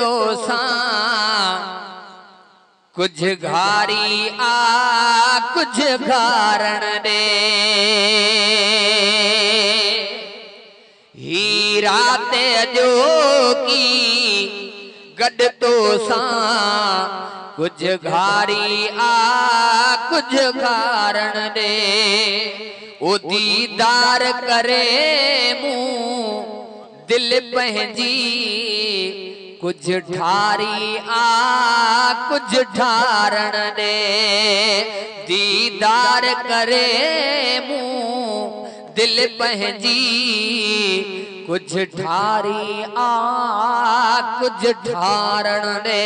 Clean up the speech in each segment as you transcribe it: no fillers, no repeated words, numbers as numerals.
तो सां कुछ घारी आ कुछ घारण दे ही रात जो की गड तो सां कुछ घारी आ कुछ घारण दे ओ दीदार करे मूं दिल पंहिंजी कुछ ठारी आ कुछ ठारण दे दीदार करे मूं दिल पंहिंजी कुछ ठारी आ कुछ ठारण दे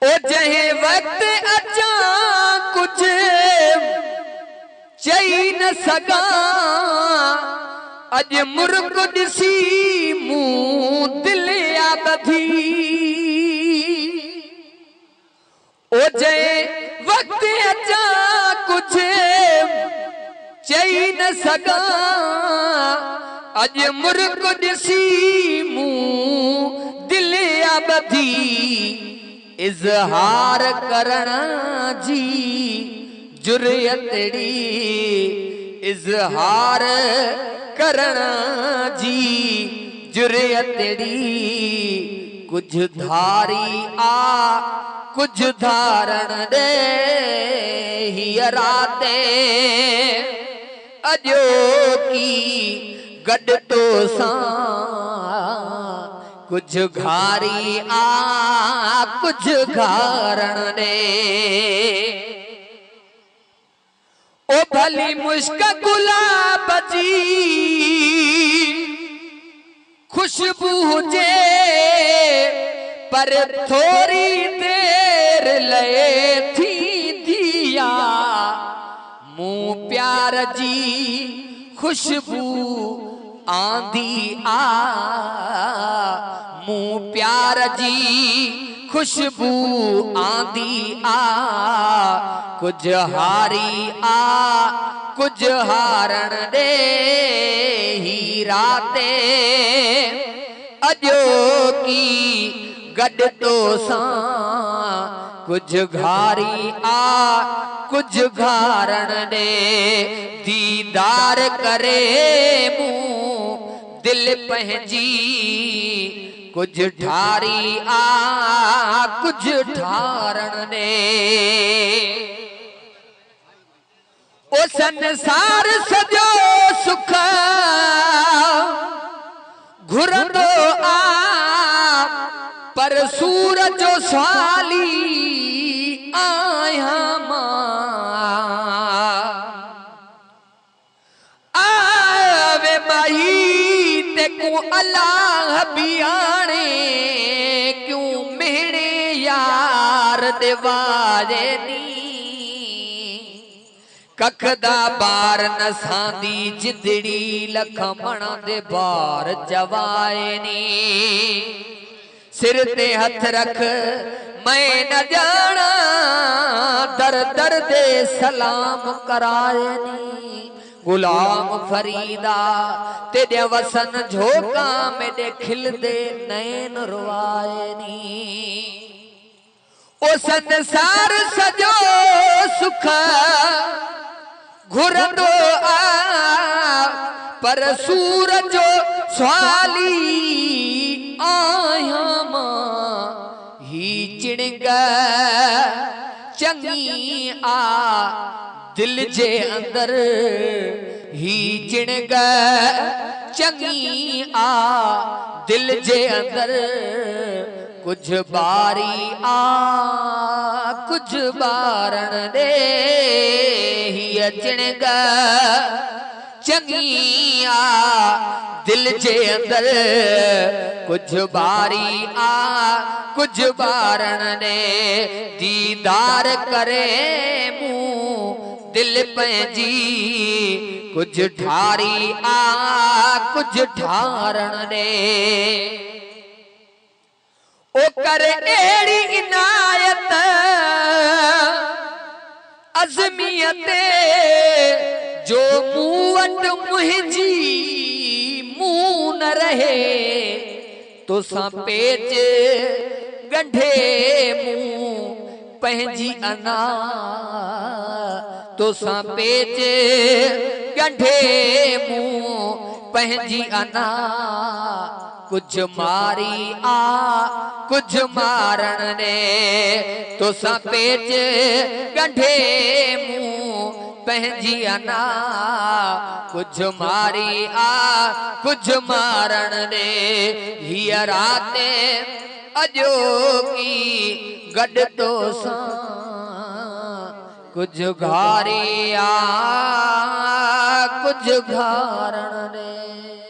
ओ जहे वक्त अचा कुछ चई न सगा अज मुर्ग दिसी मूं दिल याद थी ओ जय वक्त अचा कुछ चई न सगा अज मुर्ग दिसी मूं दिल याद थी इज़हार करण जी जुर्यतड़ी इज़हार करण जी जुर्यतड़ी कुछ धारी आ कुछ धारण दे हिय राते अजो की गड तो सां कुछ घारी आ कुछ घारण दे ओ भली मुश्क गुलाब जी खुशबू हुजे पर थोड़ी देर लए थी दिया मूं प्यार जी खुशबू आंधी आ मूं प्यार जी खुशबू आंधी आ कुछ हारी आ कुछ हारण दे ही राते अजो की गड तो सां कुछ घारी आ कुछ घारण दे दीदार करे मूं दिल पंहिंजी कुछ ठारी आ कुछ ठारण दे ओ संसार सजो सुख घुरंदो आ पर सूरज जो साली आया आवे माही ते को अल्लाह बियाणे क्यों मेरे यार देवारे नी कखदा बार न सांदी जिदड़ी लखमण दे बार जवाए नी सिर ते हथ रख मैं न जाना दर दर दे सलाम कराए नी गुलाम फरीदा तेरे वसन झोंका मेरे खिल दे नैन रुआए नी ओ संसार सजो सुख घुरंदो आ पर सूरज जो स्वाली आया ही चिणग चंगी आ दिल जे अंदर ही चिणग चंगी आ दिल जे अंदर कुछ बारी आ कुछ बारण दे ही चिणग चंगी आ दिल जे अंदर कुछ बारी आ कुछ बारण दे दीदार करे मूं दिल पंहिंजी कुछ ठारी आ कुछ ठारण दे ओ कर एड़ी इनायत अज़मियत जो मूं वट मुंहिंजी मूं न रहे तो सा पेच गंढे मुंह पंहिंजी अना तो सा पेच गंढे मुंह पंहिंजी अना कुछ मारी आ कुछ मारण ने तो सा पेच गंढे मुंह पंहिंजी अना कुछ मारी आ कुछ मारण ने हीअ रात अजोकी गॾ तो सा कुछ घारी आ कुछ घारण ने।